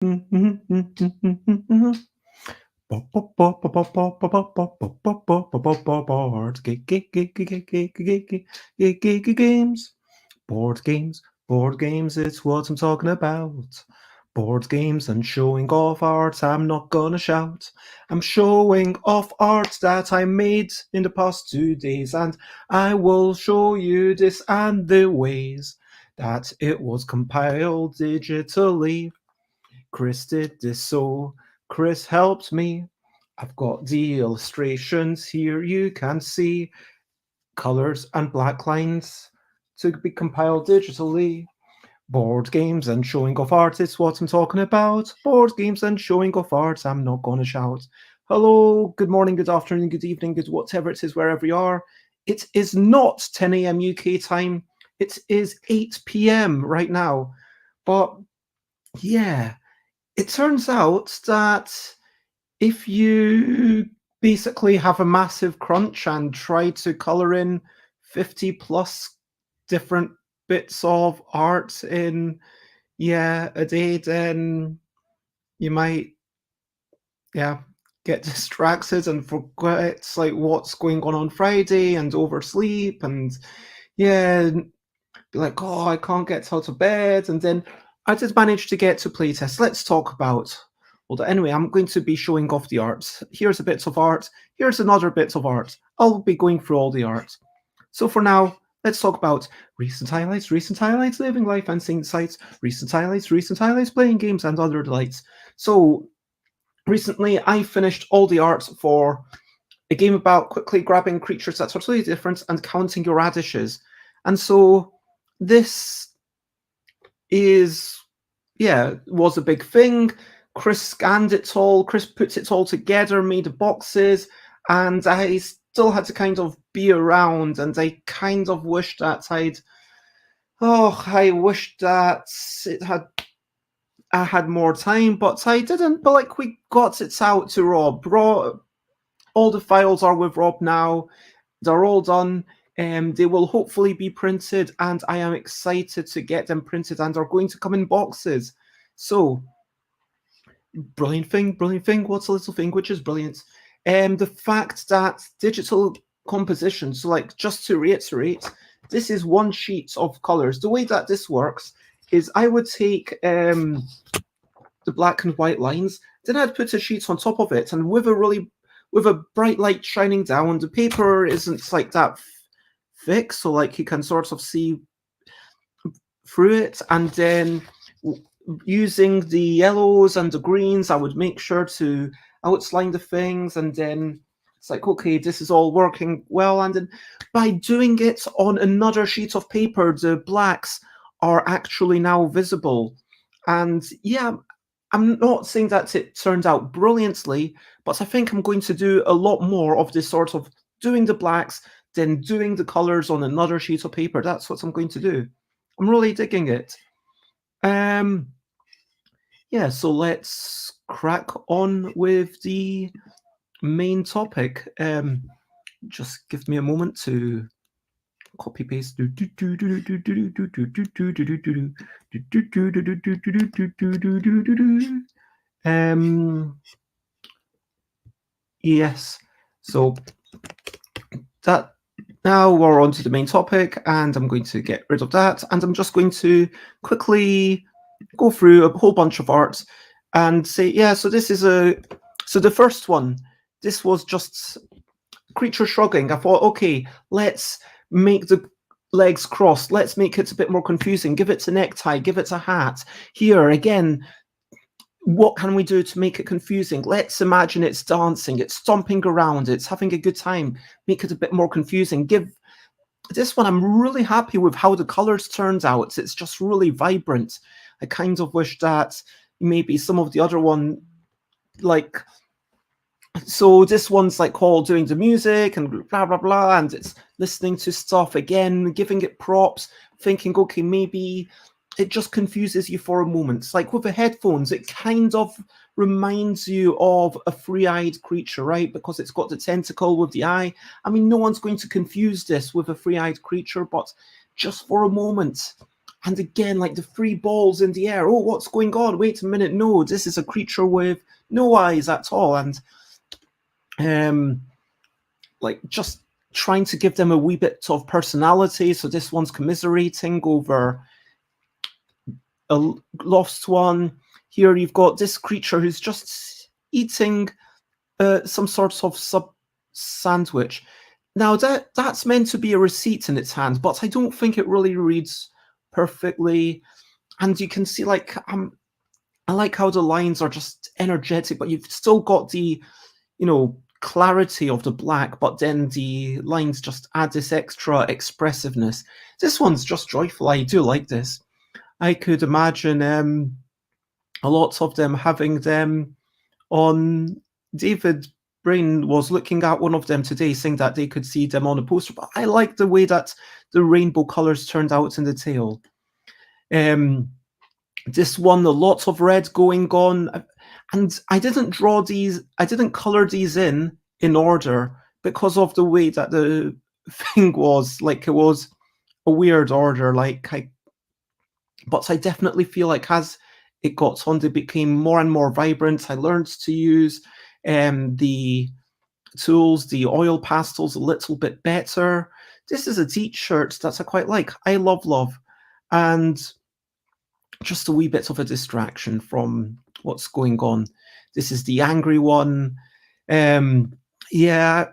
Games. Board games, board games, it's what I'm talking about. Board games and showing off art, I'm not gonna shout. I'm showing off art that I made in the past 2 days, and I will show you this and the ways that it was compiled digitally. Chris did this, so Chris helped me. I've got the illustrations here, you can see colors and black lines to be compiled digitally. Board games and showing off art is what I'm talking about. Board games and showing off art, I'm not gonna shout. Hello, good morning, good afternoon, good evening, good whatever it is, wherever you are. It is not 10 a.m. UK time. It is 8 p.m. right now. But yeah, it turns out that if you basically have a massive crunch and try to color in 50 plus different bits of art in a day, then you might get distracted and forget like what's going on Friday and oversleep and be like, oh, I can't get out of bed. And then I did manage to get to playtest. Let's talk about. Well, anyway, I'm going to be showing off the art. Here's a bit of art. Here's another bit of art. I'll be going through all the art. So for now, let's talk about recent highlights, living life and seeing sights, recent highlights, playing games and other delights. So recently, I finished all the art for a game about quickly grabbing creatures that are totally different and counting your radishes. And so this was a big thing. Chris scanned it all, Chris put it all together, made the boxes, and I still had to kind of be around, and I kind of wished that I wished that I had more time, but I didn't. But like, we got it out to Rob. All the files are with Rob now. They're all done. They will hopefully be printed, and I am excited to get them printed, and are going to come in boxes. So, brilliant thing. What's a little thing which is brilliant? The fact that digital composition, so like, just to reiterate, this is one sheet of colors. The way that this works is I would take the black and white lines, then I'd put a sheet on top of it, and with a bright light shining down, the paper isn't like that thick, so like you can sort of see through it. And then using the yellows and the greens, I would make sure to outline the things, and then it's like, okay, this is all working well. And then by doing it on another sheet of paper, the blacks are actually now visible. And yeah, I'm not saying that it turned out brilliantly, but I think I'm going to do a lot more of this sort of doing the blacks, then doing the colors on another sheet of paper. That's what I'm going to do. I'm really digging it. So let's crack on with the main topic. Just give me a moment to copy paste. Yes. So that now we're on to the main topic, and I'm going to get rid of that, and I'm just going to quickly go through a whole bunch of art and say, so this is so the first one, this was just creature shrugging. I thought, okay, let's make the legs crossed, let's make it a bit more confusing, give it a necktie, give it a hat. Here again, what can we do to make it confusing? Let's imagine it's dancing, it's stomping around, it's having a good time, make it a bit more confusing. Give this one, I'm really happy with how the colors turned out. It's just really vibrant. I kind of wish that maybe some of the other one, like, so this one's like all doing the music and blah, blah, blah, and it's listening to stuff again, giving it props, thinking, okay, maybe it just confuses you for a moment. It's like with the headphones, it kind of reminds you of a three-eyed creature, right? Because it's got the tentacle with the eye. I mean, no one's going to confuse this with a three-eyed creature, but just for a moment, And again, like the three balls in the air. Oh, what's going on? Wait a minute. No, this is a creature with no eyes at all. And like just trying to give them a wee bit of personality. So this one's commiserating over a lost one. Here you've got this creature who's just eating some sort of sandwich. Now that's meant to be a receipt in its hand, but I don't think it really reads perfectly. And you can see, like, I like how the lines are just energetic, but you've still got the, clarity of the black, but then the lines just add this extra expressiveness. This one's just joyful. I do like this. I could imagine a lot of them having them on. David Brain was looking at one of them today, saying that they could see them on a poster, but I like the way that the rainbow colors turned out in the tail. This one, a lot of red going on, and I didn't color these in order because of the way that the thing was. Like, it was a weird order. But I definitely feel like as it got on, they became more and more vibrant. I learned to use the tools, the oil pastels, a little bit better. This is a t-shirt that I quite like. I love, and just a wee bit of a distraction from what's going on. This is the angry one. Yeah,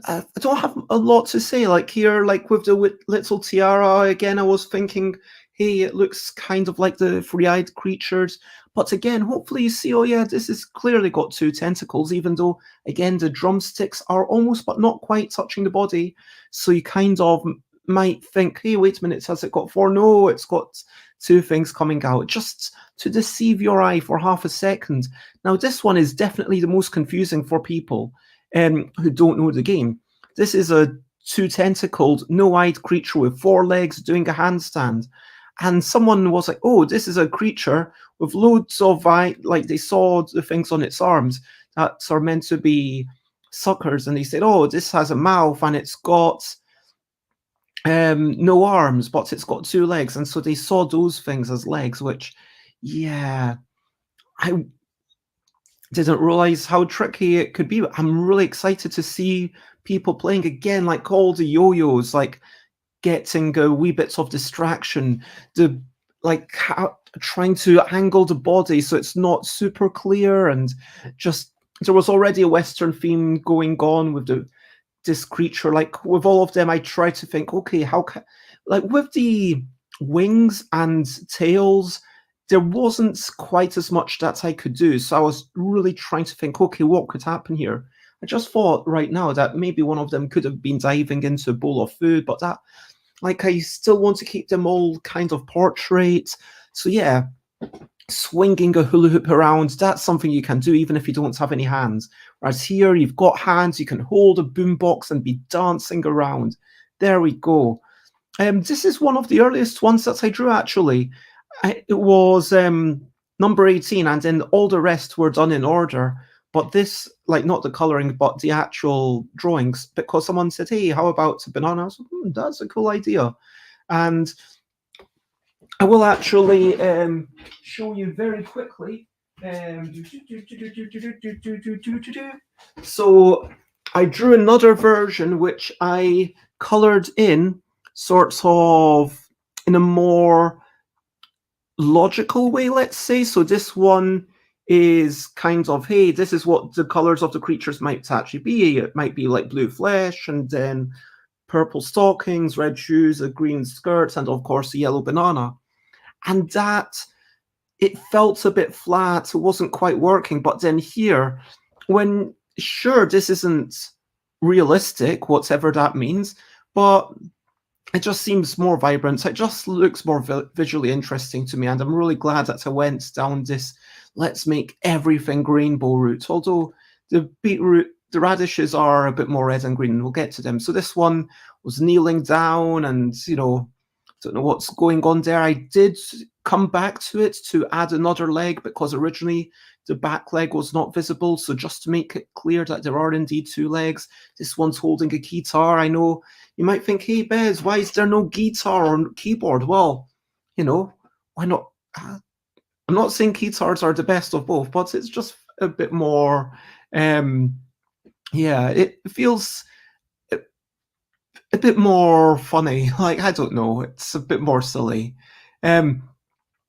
I don't have a lot to say. Like here, like with the little tiara, again, I was thinking, hey, it looks kind of like the three-eyed creatures. But again, hopefully you see, oh yeah, this has clearly got two tentacles, even though, again, the drumsticks are almost but not quite touching the body. So you kind of might think, hey, wait a minute, has it got four? No, it's got two things coming out, just to deceive your eye for half a second. Now, this one is definitely the most confusing for people who don't know the game. This is a two-tentacled, no-eyed creature with four legs doing a handstand. And someone was like, oh, this is a creature with loads of eye, like they saw the things on its arms that are meant to be suckers. And they said, oh, this has a mouth and it's got no arms, but it's got two legs. And so they saw those things as legs, which, yeah, I didn't realize how tricky it could be. I'm really excited to see people playing again, like all the yo-yos, like getting wee bits of distraction, trying to angle the body so it's not super clear, and just there was already a Western theme going on with this creature. Like with all of them, I tried to think, okay, how can, like with the wings and tails, there wasn't quite as much that I could do. So I was really trying to think, okay, what could happen here? I just thought right now that maybe one of them could have been diving into a bowl of food, but that, like, I still want to keep them all kind of portraits. So yeah, swinging a hula hoop around, that's something you can do even if you don't have any hands. Whereas here, you've got hands, you can hold a boombox and be dancing around. There we go. This is one of the earliest ones that I drew, actually. It was number 18, and then all the rest were done in order. But this, like, not the coloring, but the actual drawings, because someone said, hey, how about a banana? I was like, that's a cool idea. And I will actually show you very quickly. So I drew another version, which I colored in sort of in a more logical way, let's say. So this one is kind of, hey, this is what the colors of the creatures might actually be. It might be like blue flesh, and then purple stockings, red shoes, a green skirt, and of course a yellow banana. And that, it felt a bit flat, it wasn't quite working. But then here, when, sure, this isn't realistic, whatever that means, but it just seems more vibrant. It just looks more visually interesting to me, and I'm really glad that I went down this let's make everything rainbow route. Although the beetroot, the radishes are a bit more red and green, and we'll get to them. So this one was kneeling down, and don't know what's going on there. I did come back to it to add another leg because originally the back leg was not visible. So just to make it clear that there are indeed two legs. This one's holding a guitar. I know you might think, hey Bez, why is there no guitar or keyboard? Well, you know, why not? I'm not saying keytards are the best of both, but it's just a bit more. Yeah, it feels a bit more funny. Like, I don't know, it's a bit more silly. Um,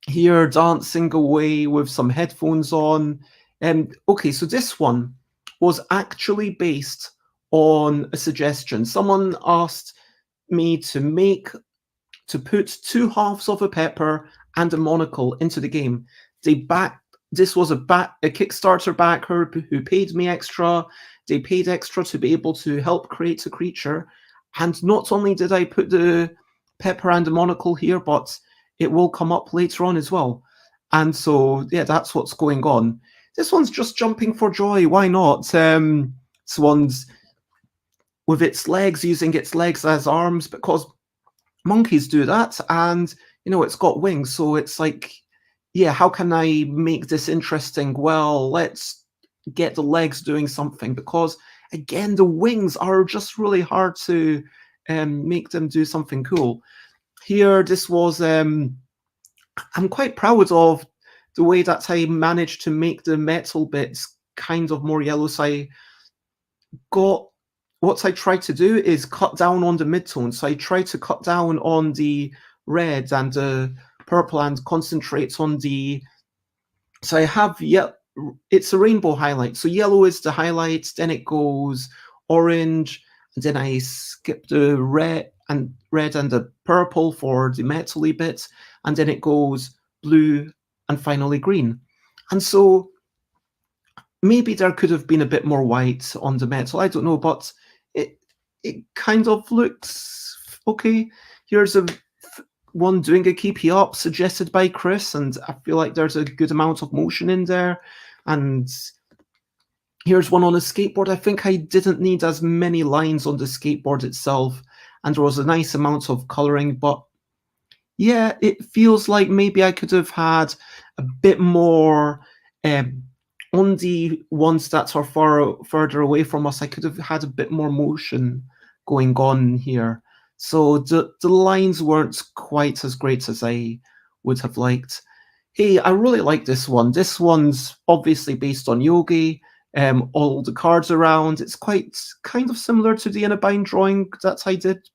Here, dancing away with some headphones on. Okay, so this one was actually based on a suggestion. Someone asked me to put two halves of a pepper and a monocle into the game. This was a Kickstarter backer who paid me extra. They paid extra to be able to help create a creature. And not only did I put the pepper and the monocle here, but it will come up later on as well. And so, yeah, that's what's going on. This one's just jumping for joy. Why not? This one's with its legs, using its legs as arms, because monkeys do that, and it's got wings, so it's like, yeah, how can I make this interesting? Well, let's get the legs doing something, because again, the wings are just really hard to make them do something cool. Here, this was I'm quite proud of the way that I managed to make the metal bits kind of more yellow. So I got what I tried to do is cut down on the midtones. So I tried to cut down on the red and the purple and concentrate on the. So I have it's a rainbow highlight. So yellow is the highlight, then it goes orange, and then I skip the red and the purple for the metally bits, and then it goes blue and finally green. And so maybe there could have been a bit more white on the metal. I don't know, but it kind of looks okay. Here's one doing a keep you up, suggested by Chris, and I feel like there's a good amount of motion in there. And here's one on a skateboard. I think I didn't need as many lines on the skateboard itself, and there was a nice amount of coloring, but yeah, it feels like maybe I could have had a bit more on the ones that are further away from us. I could have had a bit more motion going on here. So the lines weren't quite as great as I would have liked. Hey, I really like this one. This one's obviously based on Yogi. All the cards around. It's quite kind of similar to the Innerbind drawing that I did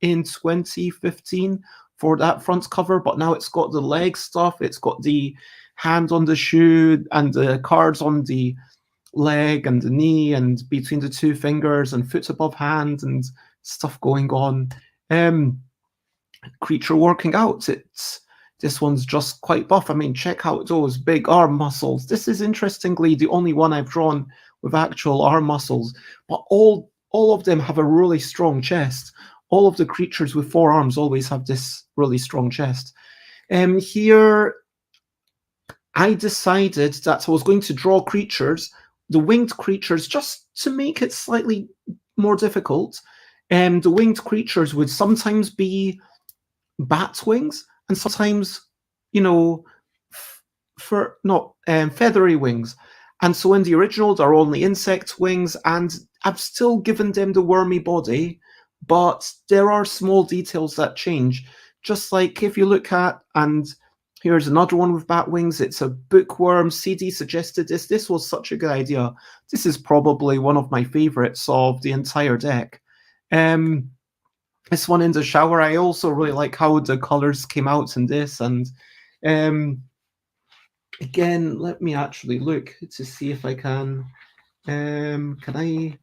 in 2015 for that front cover, but now it's got the leg stuff. It's got the hand on the shoe and the cards on the leg and the knee and between the two fingers and foot above hand and stuff going on. Creature working out. This one's just quite buff. I mean, check out those big arm muscles. This is interestingly the only one I've drawn with actual arm muscles, but all of them have a really strong chest. All of the creatures with 4 arms always have this really strong chest. Here, I decided that I was going to draw creatures, the winged creatures, just to make it slightly more difficult. The winged creatures would sometimes be Batwings, and sometimes, feathery wings. And so in the original, they're only insect wings, and I've still given them the wormy body, but there are small details that change. Just like if you look at, and here's another one with bat wings. It's a Bookworm. CD suggested this. This was such a good idea. This is probably one of my favorites of the entire deck. This one in the shower, I also really like how the colors came out in this. And again, let me actually look to see if I can. Can I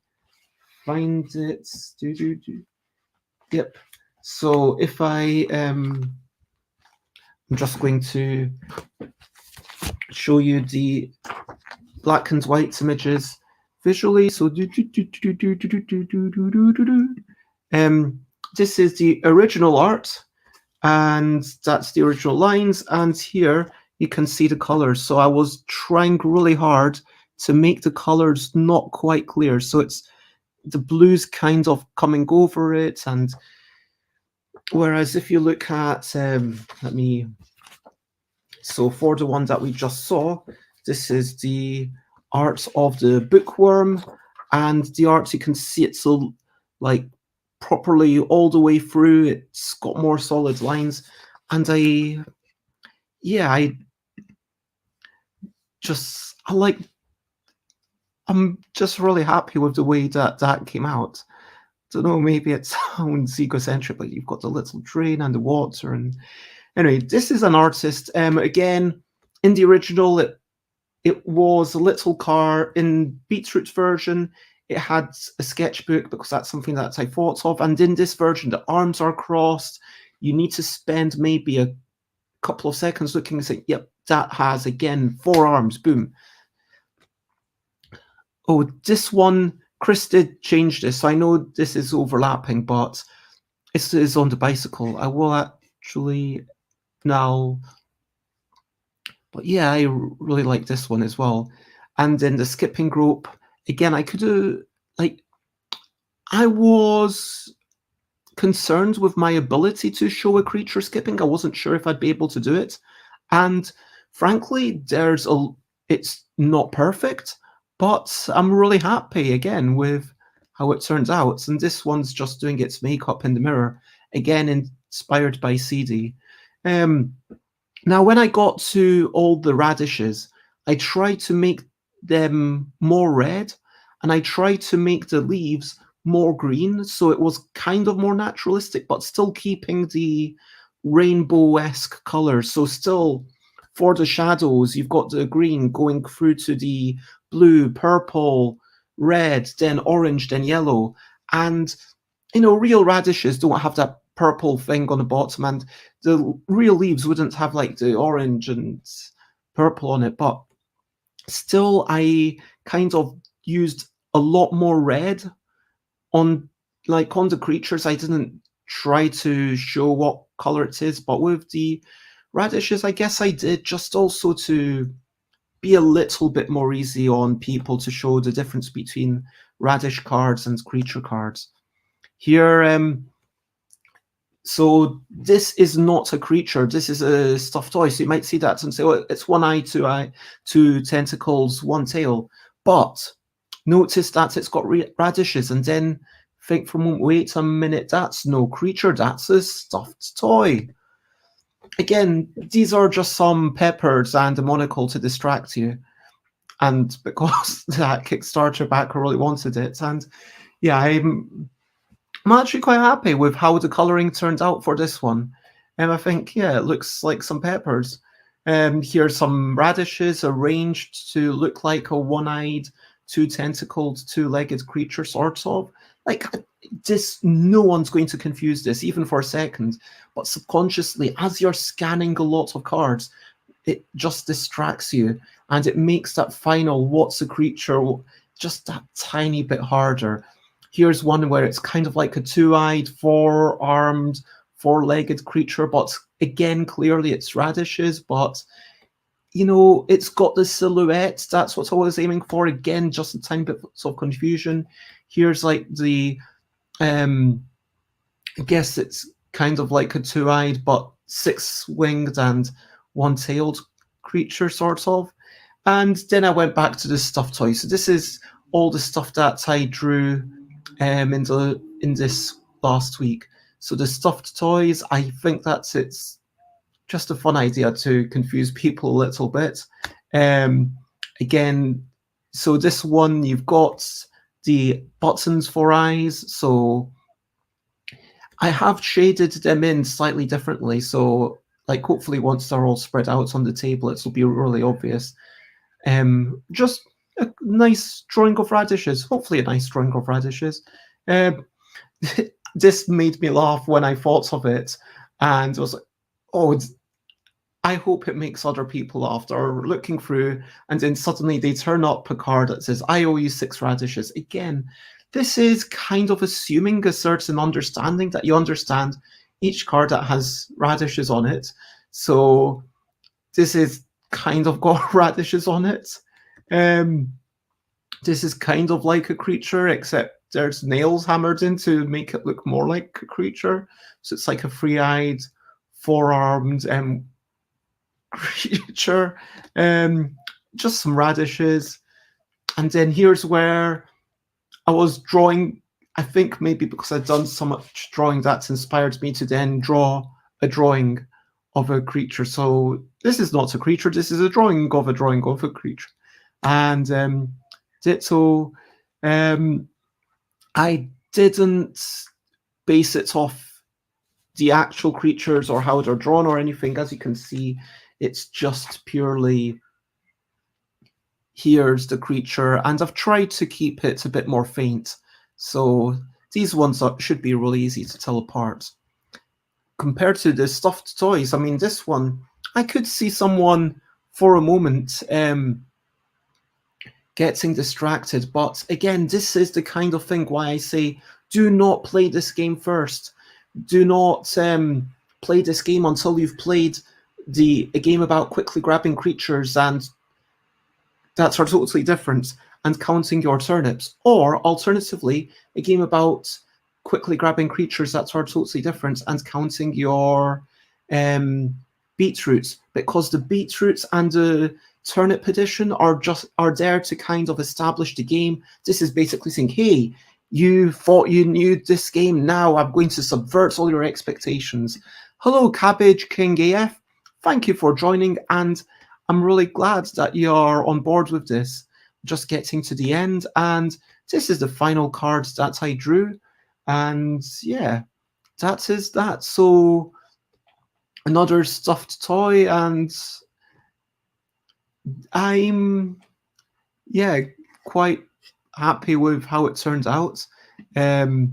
find it? Yep. So if I'm just going to show you the black and white images visually. So this is the original art, and that's the original lines. And here you can see the colors. So I was trying really hard to make the colors not quite clear. So it's the blues kind of coming over it. And whereas if you look at, so for the one that we just saw, this is the art of the Bookworm, and the art, you can see it's like properly all the way through. It's got more solid lines. And I'm just really happy with the way that came out. Don't know, maybe it sounds egocentric, but you've got the little drain and the water. And anyway, this is an artist. Again, in the original, it was a little car. In Beetroot's version, it had a sketchbook because that's something that I thought of. And in this version, the arms are crossed. You need to spend maybe a couple of seconds looking and saying, yep, that has, again, 4 arms, boom. Oh, this one, Chris did change this. So I know this is overlapping, but it is on the bicycle. I will actually now... But yeah, I really like this one as well. And then the skipping rope, again, I could do, like, I was concerned with my ability to show a creature skipping. I wasn't sure if I'd be able to do it. And frankly, it's not perfect, but I'm really happy, again, with how it turns out. And this one's just doing its makeup in the mirror, again, inspired by CD. Now, when I got to all the radishes, I tried to make them more red, and I tried to make the leaves more green, so it was kind of more naturalistic, but still keeping the rainbow-esque colors. So still, for the shadows, you've got the green going through to the blue, purple, red, then orange, then yellow. And, real radishes don't have that purple thing on the bottom, and the real leaves wouldn't have like the orange and purple on it, but still I kind of used a lot more red on the creatures. I didn't try to show what color it is, but with the radishes, I guess I did, just also to be a little bit more easy on people to show the difference between radish cards and creature cards. Here, so this is not a creature, this is a stuffed toy. So you might see that and say, oh, it's 1 eye, 2 tentacles, 1 tail. But notice that it's got radishes, and then think for a moment, wait a minute, that's no creature, that's a stuffed toy. Again, these are just some peppers and a monocle to distract you. And because that Kickstarter backer really wanted it. And yeah, I'm actually quite happy with how the colouring turned out for this one. I think, yeah, it looks like some peppers. Here's some radishes arranged to look like a 1-eyed, 2-tentacled, 2-legged creature, sort of. Like, no one's going to confuse this, even for a second. But subconsciously, as you're scanning a lot of cards, it just distracts you, and it makes that final what's a creature just that tiny bit harder. Here's one where it's kind of like a 2-eyed, 4-armed, 4-legged creature, but again, clearly it's radishes, but it's got the silhouette. That's what I was aiming for. Again, just a tiny bit of confusion. Here's like the, I guess it's kind of like a 2-eyed, but 6-winged and 1-tailed creature, sort of. And then I went back to the stuffed toy. So this is all the stuff that I drew in this last week. So the stuffed toys, I think it's just a fun idea to confuse people a little bit. Again, so this one, you've got the buttons for eyes. So I have shaded them in slightly differently. So like, hopefully once they're all spread out on the table, it'll be really obvious. Just a nice drawing of radishes. Hopefully a nice drawing of radishes. This made me laugh when I thought of it, and was like, oh, I hope it makes other people laugh. They're looking through, and then suddenly they turn up a card that says, I owe you 6 radishes. Again, this is kind of assuming a certain understanding that you understand each card that has radishes on it. So this is kind of got radishes on it. This is kind of like a creature, except there's nails hammered in to make it look more like a creature. So it's like a 3-eyed, 4-armed creature. Just some radishes. And then here's where I was drawing, I think maybe because I'd done so much drawing, that's inspired me to then draw a drawing of a creature. So this is not a creature, this is a drawing of a creature. And ditto, I didn't base it off the actual creatures or how they're drawn or anything. As you can see, it's just purely here's the creature, and I've tried to keep it a bit more faint. So these ones should be really easy to tell apart. Compared to the stuffed toys, I mean, this one, I could see someone for a moment getting distracted. But again, this is the kind of thing why I say, do not play this game first. Do not play this game until you've played a game about quickly grabbing creatures and that are totally different and counting your turnips. Or alternatively, a game about quickly grabbing creatures that are totally different and counting your beetroots, because the beetroots and the turnip edition are there to kind of establish the game. This is basically saying, hey, you thought you knew this game, now I'm going to subvert all your expectations. Hello, Cabbage King AF. Thank you for joining, and I'm really glad that you're on board with this. Just getting to the end, and this is the final card that I drew. And yeah, that is that. So another stuffed toy, and I'm quite happy with how it turned out. I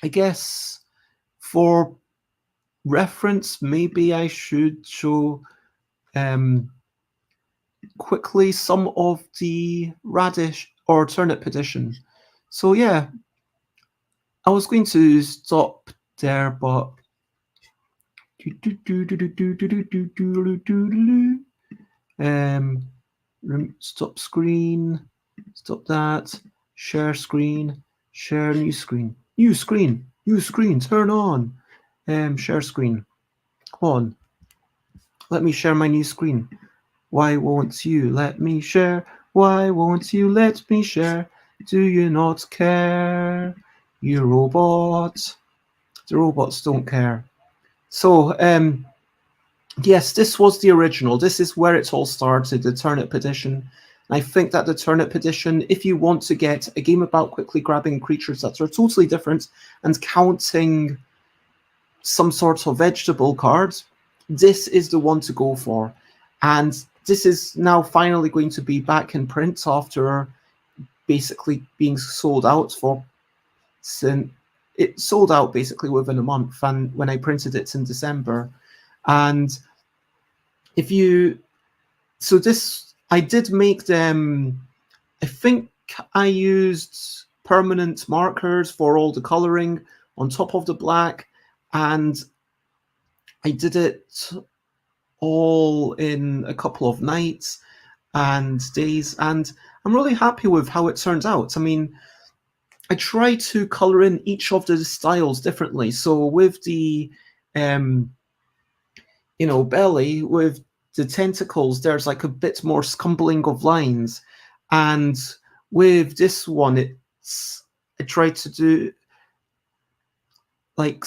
guess for reference, maybe I should show quickly some of the radish or turnip edition. So yeah, I was going to stop there, but stop screen, stop that, share screen, share new screen, turn on, share screen, on. Let me share my new screen. Why won't you let me share? Why won't you let me share? Do you not care? You robot. The robots don't care. So, yes, this was the original. This is where it all started, the turnip edition. And I think that the turnip edition, if you want to get a game about quickly grabbing creatures that are totally different and counting some sort of vegetable cards, this is the one to go for. And this is now finally going to be back in print after basically being sold out it sold out basically within a month, and when I printed it in December. And I did make them, I think I used permanent markers for all the coloring on top of the black, and I did it all in a couple of nights and days, and I'm really happy with how it turns out. I mean, I try to color in each of the styles differently. So with the belly, with the tentacles, there's like a bit more scumbling of lines, and with this one, I tried to do like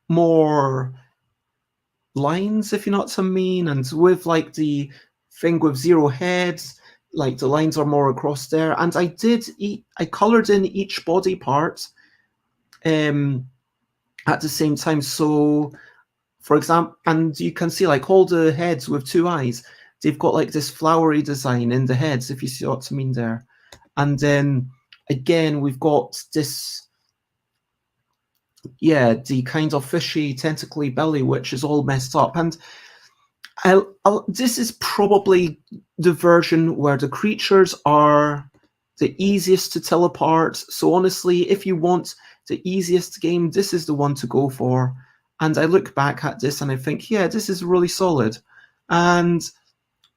more lines, if you know what I mean. And with like the thing with 0 heads, like the lines are more across there. And I colored in each body part at the same time. So for example, and you can see like all the heads with 2 eyes, they've got like this flowery design in the heads, if you see what I mean there. And then again, we've got this, the kind of fishy tentacly belly, which is all messed up. And this is probably the version where the creatures are the easiest to tell apart. So honestly, if you want the easiest game, this is the one to go for. And I look back at this and I think, yeah, this is really solid. And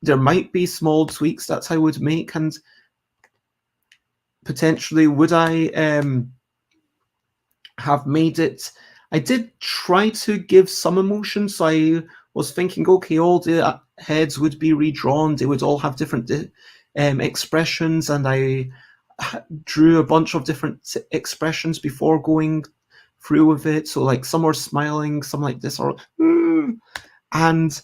there might be small tweaks that I would make, and potentially would I have made it. I did try to give some emotion, so I was thinking, okay, all the heads would be redrawn, they would all have different expressions, and I drew a bunch of different expressions before going through with it. So like some are smiling, some like this, or and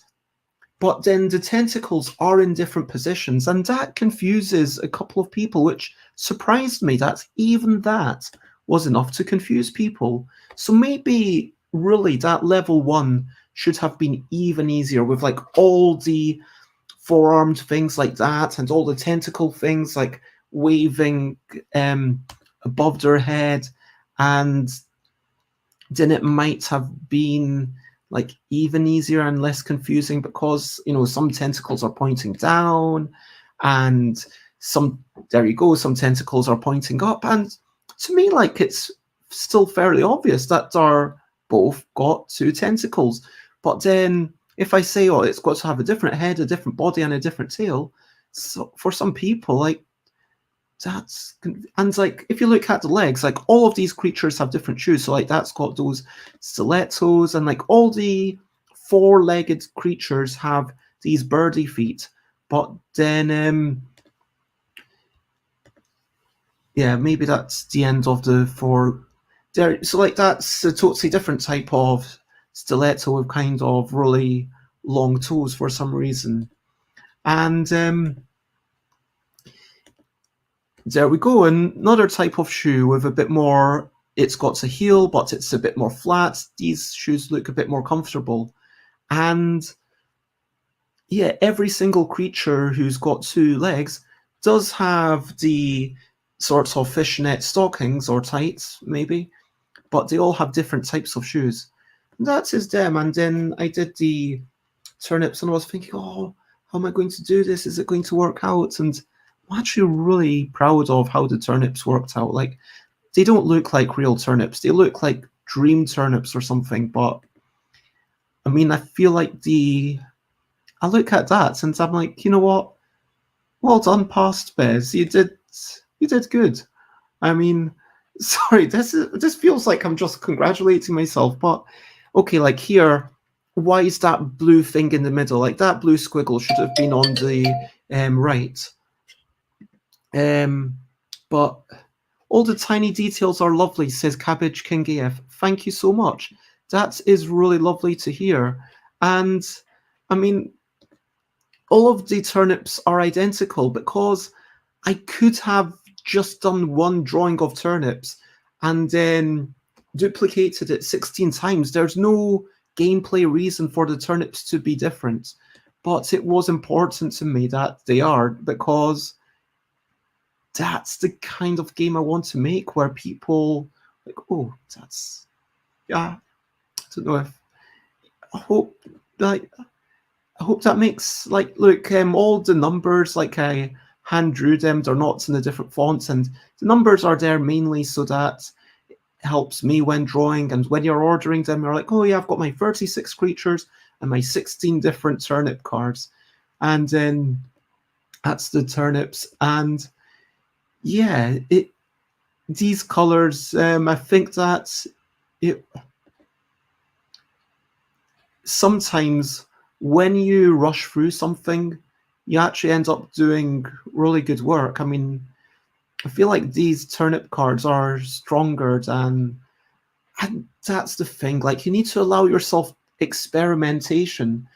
but then the tentacles are in different positions, and that confuses a couple of people, which surprised me. Even that was enough to confuse people. So maybe really that level 1 should have been even easier, with like all the four-armed things like that and all the tentacle things like waving above their head, and then it might have been like even easier and less confusing, because some tentacles are pointing down, and some tentacles are pointing up, and to me, like, it's still fairly obvious that they're both got 2 tentacles. But then if I say, oh, it's got to have a different head, a different body, and a different tail, so for some people, like, and like, if you look at the legs, like, all of these creatures have different shoes. So like, that's got those stilettos, and like all the 4-legged creatures have these birdie feet. But then yeah, maybe that's the end of the 4 there. So like, that's a totally different type of stiletto with kind of really long toes for some reason. And there we go, another type of shoe with a bit more, it's got a heel, but it's a bit more flat. These shoes look a bit more comfortable. And yeah, every single creature who's got 2 legs does have the sorts of fishnet stockings or tights, maybe, but they all have different types of shoes. That is them. And then I did the turnips, and I was thinking, oh, how am I going to do this? Is it going to work out? And I'm actually really proud of how the turnips worked out. Like, they don't look like real turnips. They look like dream turnips or something. But I mean, I feel like I look at that and I'm like, you know what? Well done, past Bez. You did good. I mean, sorry, this feels like I'm just congratulating myself. But okay, like here, why is that blue thing in the middle? Like, that blue squiggle should have been on the right. But all the tiny details are lovely, says Cabbage King AF. Thank you so much. That is really lovely to hear. And I mean, all of the turnips are identical, because I could have just done one drawing of turnips and then duplicated it 16 times. There's no gameplay reason for the turnips to be different, but it was important to me that they are, because that's the kind of game I want to make, where people like, oh, that's, yeah, I don't know if, I hope that makes, like, look, all the numbers, like, I hand drew them, they're not in the different fonts, and the numbers are there mainly so that it helps me when drawing, and when you're ordering them, you're like, oh yeah, I've got my 36 creatures and my 16 different turnip cards, and then that's the turnips. And yeah, these colors, I think that it sometimes when you rush through something, you actually end up doing really good work. I mean, I feel like these turnip cards are stronger than, and that's the thing, like, you need to allow yourself experimentation.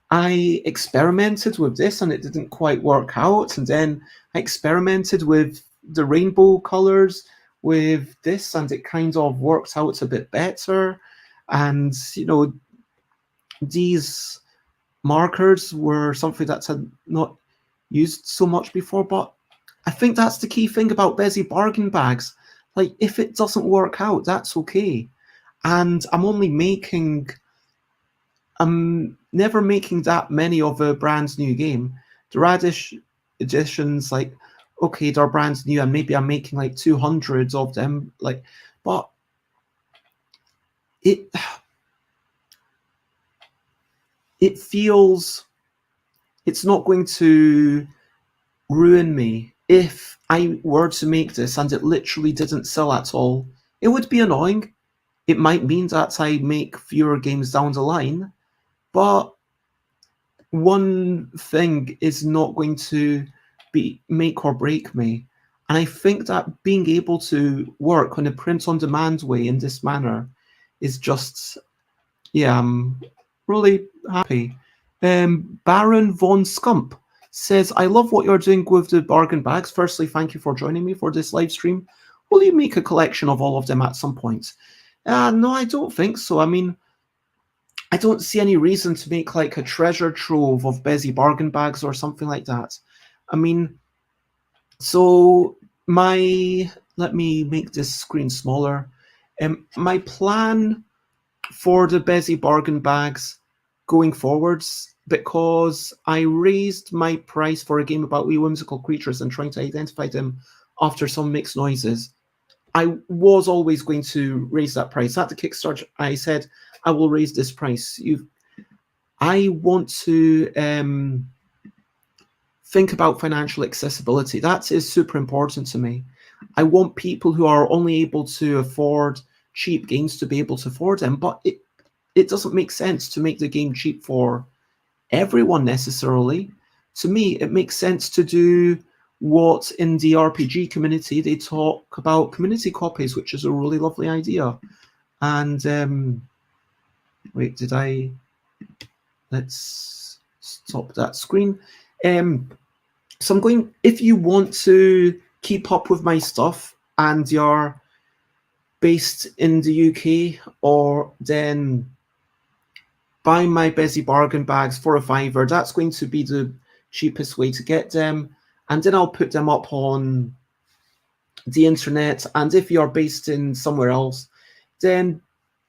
I experimented with this and it didn't quite work out, and then I experimented with the rainbow colors with this and it kind of worked out a bit better. And these markers were something that had not used so much before, but I think that's the key thing about Bezzy bargain bags. Like, if it doesn't work out, that's okay. And I'm never making that many of a brand new game. The Radish editions, like, okay, they're brand new, and maybe I'm making like 200 of them, like, but it feels it's not going to ruin me if I were to make this and it literally didn't sell at all. It would be annoying. It might mean that I make fewer games down the line, but one thing is not going to make or break me. And I think that being able to work on a print-on-demand way in this manner is just, yeah, I'm really happy. Baron Von Scump says, I love what you're doing with the bargain bags. Firstly, thank you for joining me for this live stream. Will you make a collection of all of them at some point? No, I don't think so. I mean, I don't see any reason to make like a treasure trove of busy bargain bags or something like that. I mean, so let me make this screen smaller. My plan for the busy bargain bags going forwards, because I raised my price for a game about wee whimsical creatures and trying to identify them after some mixed noises. I was always going to raise that price. At the Kickstarter, I said, I will raise this price. I want to think about financial accessibility. That is super important to me. I want people who are only able to afford cheap games to be able to afford them, but it doesn't make sense to make the game cheap for everyone necessarily. To me, it makes sense to do what in the RPG community they talk about community copies, which is a really lovely idea. And wait, let's stop that screen. So I'm going, if you want to keep up with my stuff and you're based in the UK, or then buy my busy bargain bags for £5. That's going to be the cheapest way to get them. And then I'll put them up on the internet. And if you're based in somewhere else, then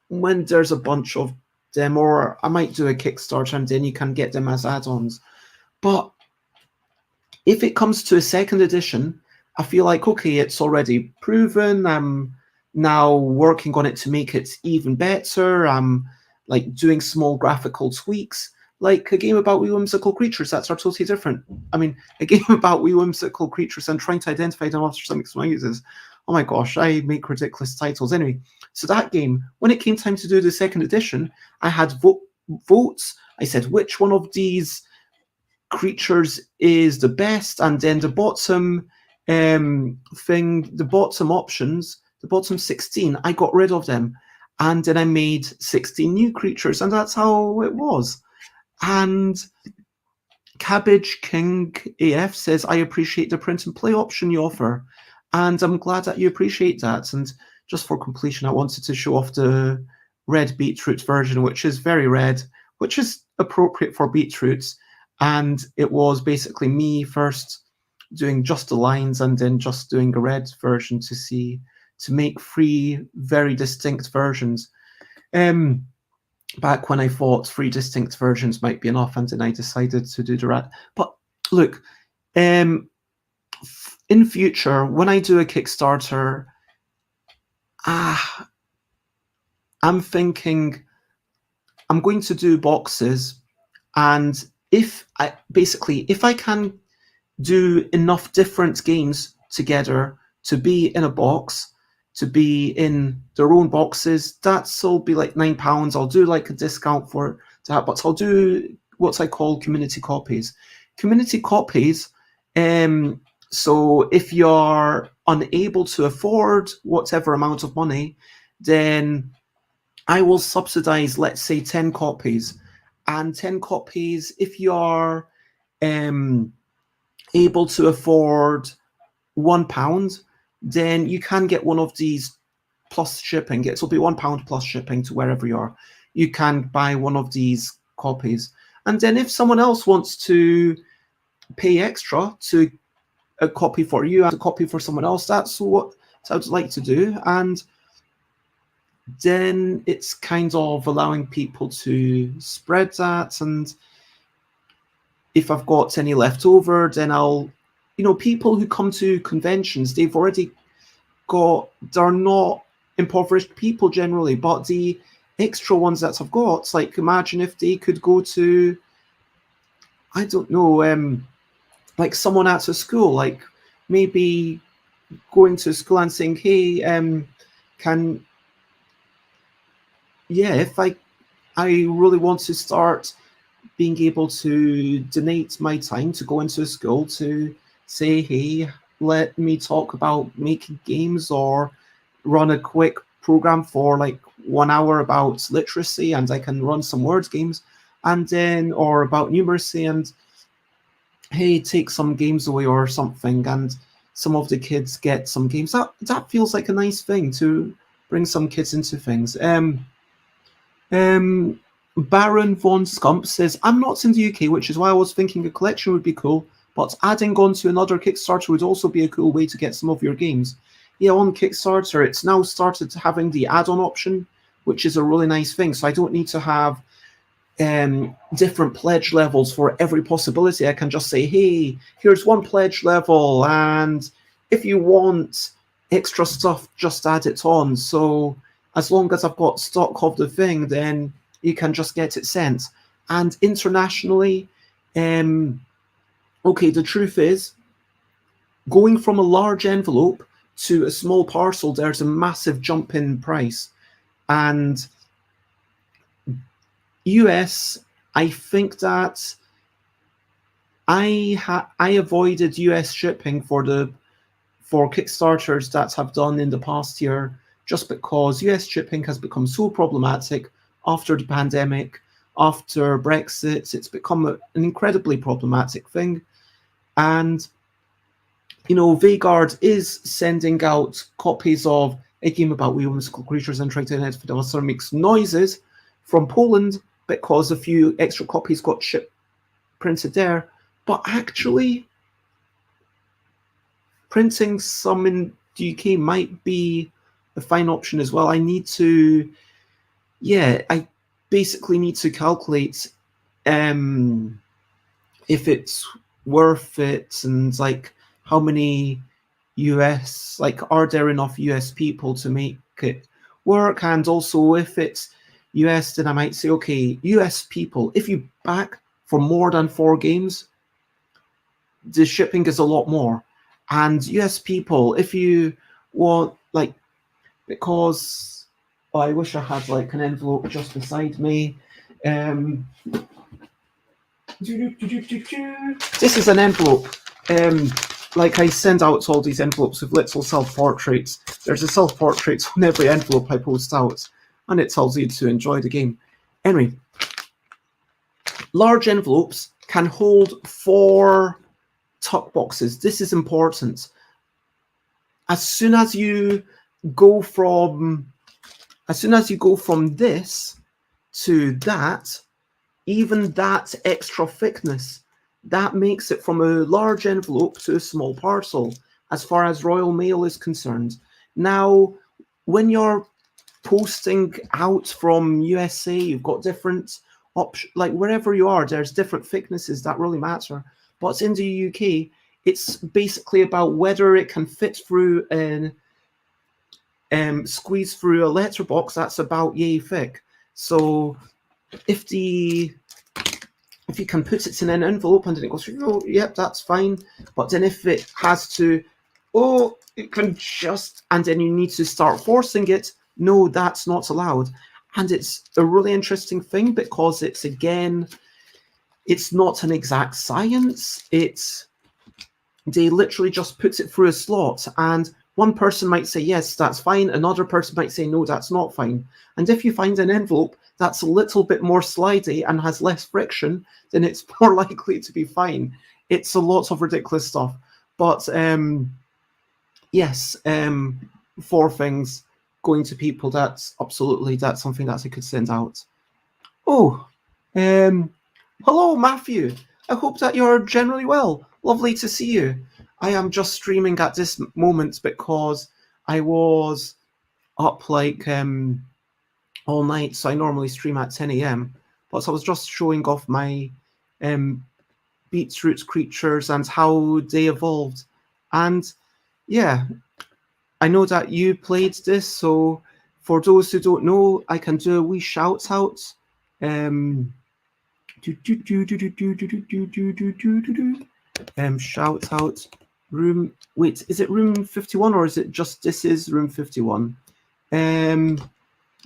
when there's a bunch of them, or I might do a Kickstarter and then you can get them as add-ons. But if it comes to a second edition, I feel like, okay, it's already proven. I'm now working on it to make it even better. I'm like doing small graphical tweaks. Like a game about wee whimsical creatures, that's are totally different. I mean, a game about wee whimsical creatures and trying to identify them after some noises. Oh my gosh, I make ridiculous titles. Anyway, so that game, when it came time to do the second edition, I had votes. I said, which one of these creatures is the best? And then the bottom the bottom options, the bottom 16, I got rid of them. And then I made 16 new creatures, and that's how it was. And Cabbage King AF says, I appreciate the print and play option you offer. And I'm glad that you appreciate that. And just for completion, I wanted to show off the red beetroot version, which is very red, which is appropriate for beetroots. And it was basically me first doing just the lines and then just doing a red version to make 3 very distinct versions. Back when I thought 3 distinct versions might be enough, and then I decided to do the red. But look, in future, when I do a Kickstarter, I'm thinking I'm going to do boxes, and if I can do enough different games together to be in a box, to be in their own boxes, that'll be like £9. I'll do like a discount for that, but I'll do what I call community copies. Community copies, so if you're unable to afford whatever amount of money, then I will subsidize, let's say, 10 copies. And 10 copies, if you're able to afford £1, then you can get one of these plus shipping. It'll be £1 plus shipping to wherever you are. You can buy one of these copies. And then if someone else wants to pay extra to a copy for you and a copy for someone else, that's what I would like to do. And then it's kind of allowing people to spread that. And if I've got any left over, then I'll, people who come to conventions, they've already they're not impoverished people generally, but the extra ones that I've got, like imagine if they could go to, I don't know, like someone at a school, like maybe going to school and saying, hey, if I really want to start being able to donate my time to go into a school to say, hey, let me talk about making games or run a quick program for like 1 hour about literacy, and I can run some word games, and then or about numeracy, and hey, take some games away or something, and some of the kids get some games. That feels like a nice thing to bring some kids into things. Baron von Scump says, I'm not in the UK, which is why I was thinking a collection would be cool, but adding on to another Kickstarter would also be a cool way to get some of your games. Yeah, on Kickstarter, it's now started having the add-on option, which is a really nice thing. So I don't need to have different pledge levels for every possibility. I can just say, hey, here's one pledge level, and if you want extra stuff, just add it on. So as long as I've got stock of the thing, then you can just get it sent. And internationally, okay, the truth is, going from a large envelope to a small parcel, there's a massive jump in price. And US, I think that I avoided US shipping for Kickstarters that have done in the past year, just because US shipping has become so problematic after the pandemic, after Brexit. It's become an incredibly problematic thing. And, you know, Vanguard is sending out copies of a game about wee whimsical creatures and trying to identify the monster makes noises from Poland, because a few extra copies got printed there. But actually, printing some in the UK might be a fine option as well. I basically need to calculate if it's worth it, and like how many US, like, are there enough US people to make it work? And also, if it's US, then I might say, okay, US people, if you back for more than 4 games, the shipping is a lot more. And US people, if you want, like, because I wish I had like an envelope just beside me. This is an envelope. Like, I send out all these envelopes with little self-portraits. There's a self-portrait on every envelope I post out, and it tells you to enjoy the game. Anyway, large envelopes can hold 4 tuck boxes. This is important. As soon as you go from this to that, even that extra thickness, that makes it from a large envelope to a small parcel, as far as Royal Mail is concerned. Now, when you're posting out from USA, you've got different options. Like, wherever you are, there's different thicknesses that really matter. But in the UK, it's basically about whether it can fit through and squeeze through a letterbox that's about yay thick. So if you can put it in an envelope and then it goes through, oh, yep, that's fine. But then if it has to, oh, it can just, and then you need to start forcing it, no, that's not allowed. And it's a really interesting thing, because it's, again, it's not an exact science. They literally just put it through a slot, and one person might say, yes, that's fine. Another person might say, no, that's not fine. And if you find an envelope that's a little bit more slidey and has less friction, then it's more likely to be fine. It's a lot of ridiculous stuff. But yes, 4 things going to people, that's something that I could send out. Oh, hello, Matthew. I hope that you're generally well. Lovely to see you. I am just streaming at this moment because I was up like all night, so I normally stream at 10 a.m. But I was just showing off my beetroot creatures and how they evolved. And yeah, I know that you played this, so for those who don't know, I can do a wee shout out. Shout out room. Wait, is it room 51 or is it just this is room 51?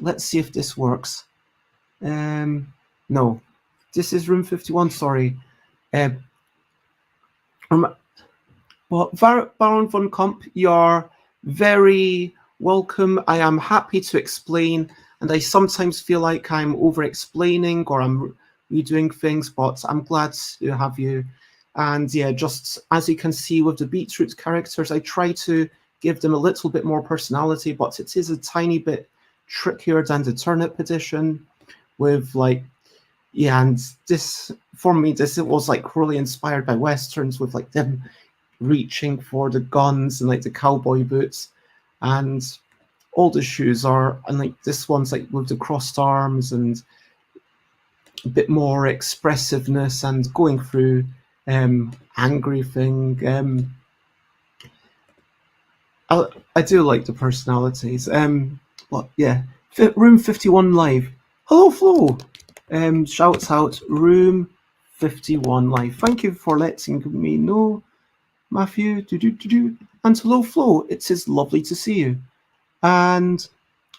Let's see if this works. No, this is room 51. Sorry. But Baron von Kump, you're very welcome. I am happy to explain, and I sometimes feel like I'm over-explaining or I'm redoing things, but I'm glad to have you. And yeah, just as you can see with the beetroot characters, I try to give them a little bit more personality, but it is a tiny bit trickier than the turnip edition with like, yeah, and this, for me, this, it was like really inspired by Westerns with like them reaching for the guns and like the cowboy boots, and all the shoes are, and like this one's like with the crossed arms and a bit more expressiveness and going through angry thing. I do like the personalities. But yeah, Room 51 Live. Hello, Flo. Shouts out Room 51 Live. Thank you for letting me know, Matthew. And hello, Flo. It is lovely to see you. And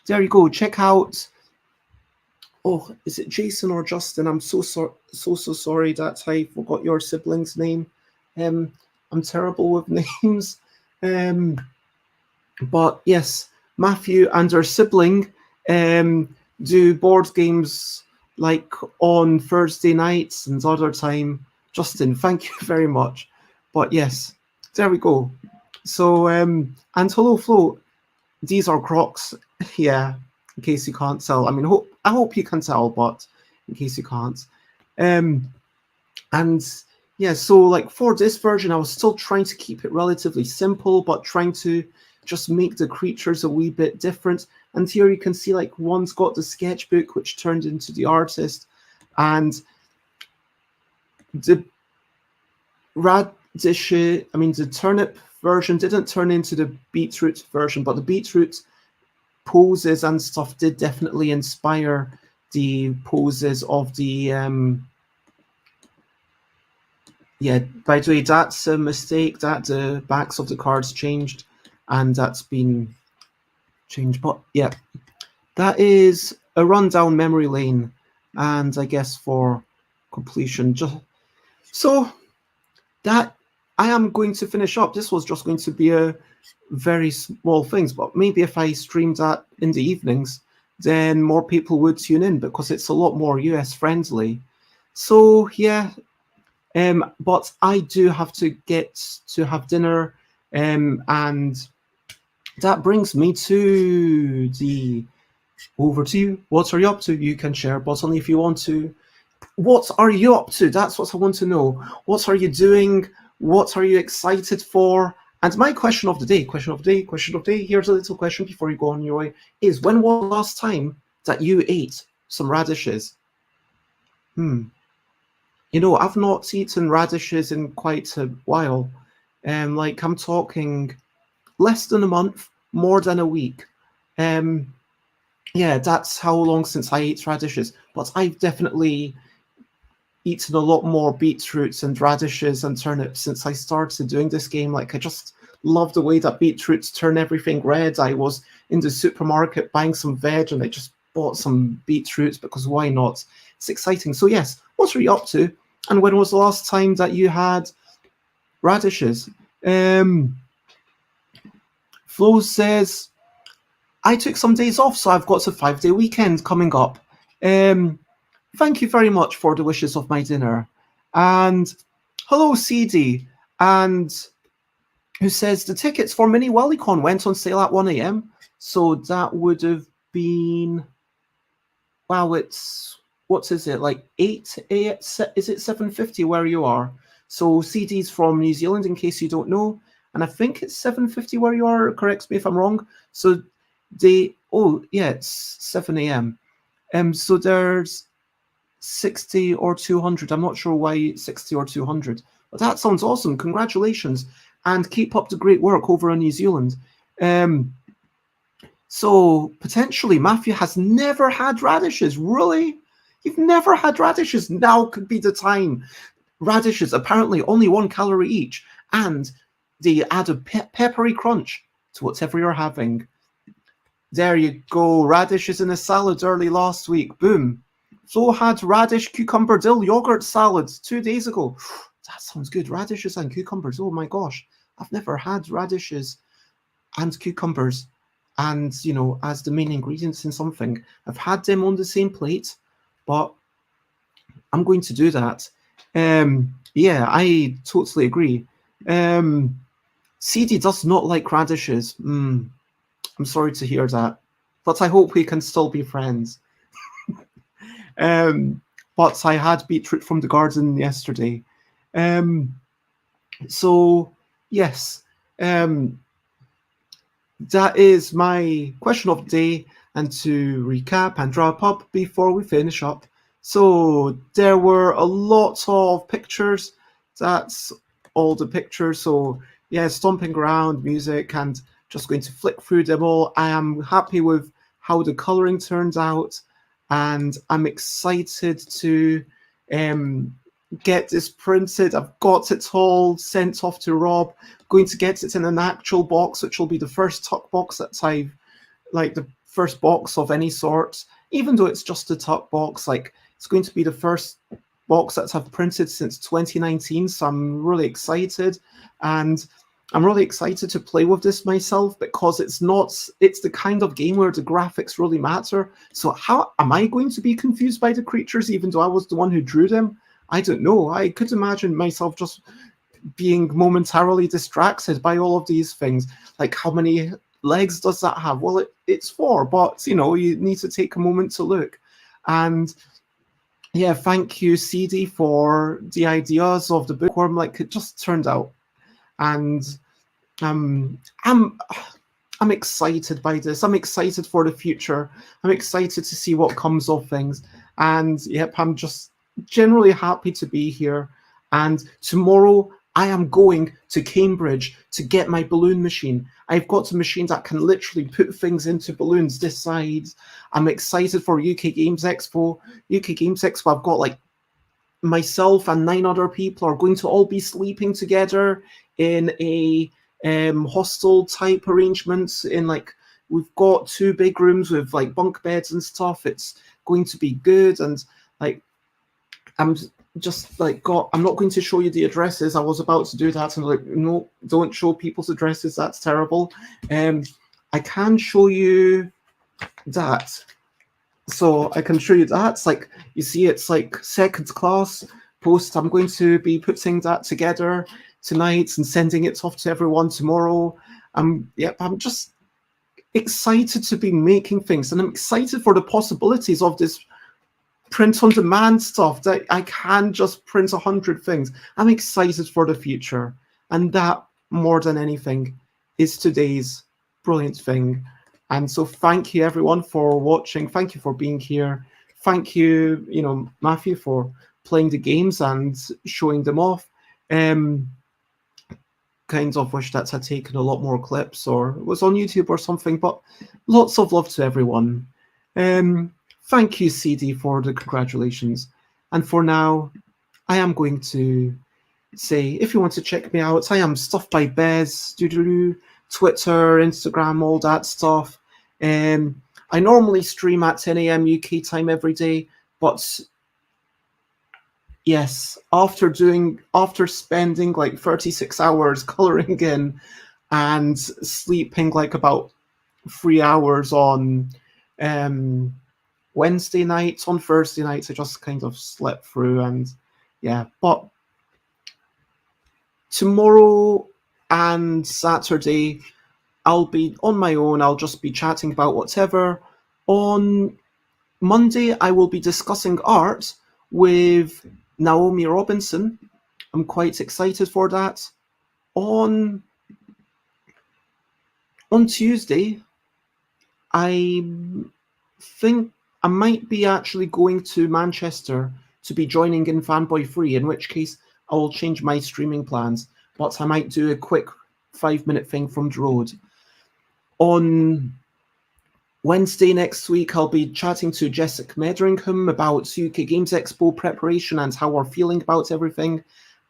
there you go. Check out. Oh, is it Jason or Justin? I'm so sorry that I forgot your sibling's name. I'm terrible with names. But yes, Matthew and her sibling do board games like on Thursday nights and other time. Justin, thank you very much. But yes, there we go. So, and hello, Flo. These are Crocs. Yeah, in case you can't tell. I mean, I hope you can tell, but in case you can't. And yeah, so like for this version, I was still trying to keep it relatively simple, but trying to just make the creatures a wee bit different. And here you can see like one's got the sketchbook, which turned into the artist, and the radish, I mean, the turnip version didn't turn into the beetroot version, but the beetroot poses and stuff did definitely inspire the poses of the yeah, by the way, that's a mistake that the backs of the cards changed, and that's been changed. But yeah, that is a rundown memory lane, and I guess for completion, just so that I am going to finish up. This was just going to be a very small things, but maybe if I streamed that in the evenings, then more people would tune in because it's a lot more US friendly. So yeah, but I do have to get to have dinner, and that brings me to the over to you. What are you up to? You can share, but only if you want to. What are you up to? That's what I want to know. What are you doing? What are you excited for? And my question of the day, here's a little question before you go on your way, is when was the last time that you ate some radishes? You know, I've not eaten radishes in quite a while. Like I'm talking less than a month, more than a week. Yeah, that's how long since I ate radishes. But I've definitely eaten a lot more beetroots and radishes and turnips since I started doing this game. Like, I just love the way that beetroots turn everything red. I was in the supermarket buying some veg and I just bought some beetroots because why not? It's exciting. So yes, what are you up to? And when was the last time that you had radishes? Flo says, I took some days off, so I've got a 5-day weekend coming up. Thank you very much for the wishes of my dinner. And hello, CD. And who says the tickets for Mini WallyCon went on sale at 1 a.m. So that would have been, wow, it's, what is it, like 8 a.m.? Is it 7:50 where you are? So CD's from New Zealand, in case you don't know. And I think it's 7:50 where you are, correct me if I'm wrong. So they, oh, yeah, it's 7 a.m. So there's 60 or 200. I'm not sure why 60 or 200. But that sounds awesome. Congratulations. And keep up the great work over in New Zealand. So potentially Matthew has never had radishes. Really? You've never had radishes? Now could be the time. Radishes, apparently only 1 calorie each. And they add a peppery crunch to whatever you're having. There you go. Radishes in a salad early last week. Boom. Flo had radish, cucumber, dill, yogurt salad 2 days ago. That sounds good. Radishes and cucumbers. Oh my gosh. I've never had radishes and cucumbers and, you know, as the main ingredients in something. I've had them on the same plate, but I'm going to do that. Yeah, I totally agree. CD does not like radishes. I'm sorry to hear that, but I hope we can still be friends. But I had beetroot from the garden yesterday. So, yes, that is my question of the day. And to recap and wrap up before we finish up. So, there were a lot of pictures. That's all the pictures. So, yeah, stomping around, music, and just going to flick through them all. I am happy with how the coloring turned out, and I'm excited to get this printed. I've got it all sent off to Rob. Going to get it in an actual box, which will be the first tuck box that I've, like, the first box of any sort. Even though it's just a tuck box, like, it's going to be the first box that I've printed since 2019. So I'm really excited, and I'm really excited to play with this myself, because it's the kind of game where the graphics really matter. So how am I going to be confused by the creatures, even though I was the one who drew them? I don't know. I could imagine myself just being momentarily distracted by all of these things. Like, how many legs does that have? Well, it's 4, but, you know, you need to take a moment to look. And yeah, thank you, CD, for the ideas of the bookworm. Like, it just turned out. And I'm excited by this. I'm excited for the future. I'm excited to see what comes of things. And yep, I'm just generally happy to be here. And tomorrow I am going to Cambridge to get my balloon machine. I've got a machine that can literally put things into balloons this size. I'm excited for UK Games Expo. UK Games Expo, I've got, like, myself and 9 other people are going to all be sleeping together in a hostel type arrangements. In, like, we've got 2 big rooms with, like, bunk beds and stuff. It's going to be good. And, like, I'm not going to show you the addresses. I was about to do that, and, like, no, don't show people's addresses. That's terrible. I can show you that. So I can show you that. It's like, you see, it's like second class post. I'm going to be putting that together tonight and sending it off to everyone tomorrow. Yep, I'm just excited to be making things, and I'm excited for the possibilities of this print on demand stuff, that I can just print 100 things. I'm excited for the future, and that, more than anything, is today's brilliant thing. And so thank you, everyone, for watching. Thank you for being here. Thank you, you know, Matthew, for playing the games and showing them off. Kind of wish that had taken a lot more clips or was on YouTube or something, but lots of love to everyone. Thank you, CD, for the congratulations. And for now, I am going to say, if you want to check me out, I am Stuff by Bez, Twitter, Instagram, all that stuff. I normally stream at 10 a.m. UK time every day, but yes, after spending like 36 hours coloring in and sleeping like about 3 hours on Wednesday nights, on Thursday nights, I just kind of slept through. And yeah, but tomorrow and Saturday, I'll be on my own. I'll just be chatting about whatever. On Monday, I will be discussing art with Naomi Robinson. I'm quite excited for that. On Tuesday, I think I might be actually going to Manchester to be joining in Fanboy Free, in which case I will change my streaming plans, but I might do a quick 5-minute thing from the road. On Wednesday next week, I'll be chatting to Jessica Medringham about UK Games Expo preparation and how we're feeling about everything.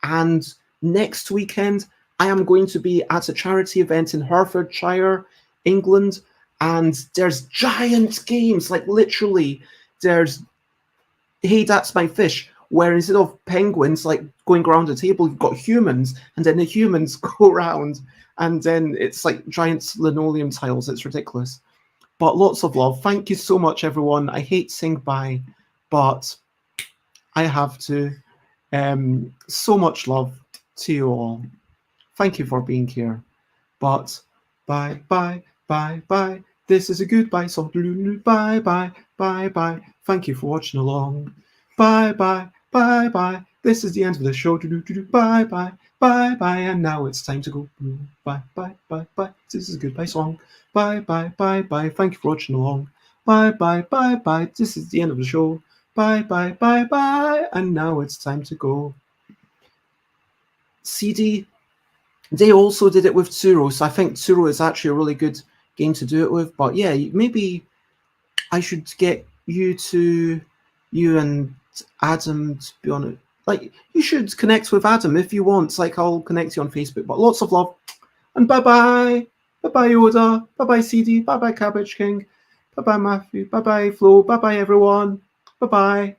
And next weekend, I am going to be at a charity event in Hertfordshire, England, and there's giant games, like literally, there's Hey, That's My Fish, where instead of penguins like going around a table, you've got humans, and then the humans go around, and then it's like giant linoleum tiles. It's ridiculous. But lots of love. Thank you so much, everyone. I hate saying bye, but I have to. So much love to you all. Thank you for being here. But bye, bye, bye, bye. This is a goodbye song. Bye, bye, bye, bye. Thank you for watching along. Bye, bye, bye, bye. This is the end of the show. Bye, bye, bye, bye. And now it's time to go. Bye, bye, bye, bye. This is a goodbye song. Bye, bye, bye, bye. Thank you for watching along. Bye, bye, bye, bye. This is the end of the show. Bye, bye, bye, bye. And now it's time to go. CD, they also did it with Tsuro, so I think Tsuro is actually a really good game to do it with. But yeah, maybe I should get you and Adam to be on it. Like, you should connect with Adam if you want. Like, I'll connect you on Facebook. But lots of love, and bye-bye. Bye-bye, Yoda. Bye-bye, CD. Bye-bye, Cabbage King. Bye-bye, Matthew. Bye-bye, Flo. Bye-bye, everyone. Bye-bye.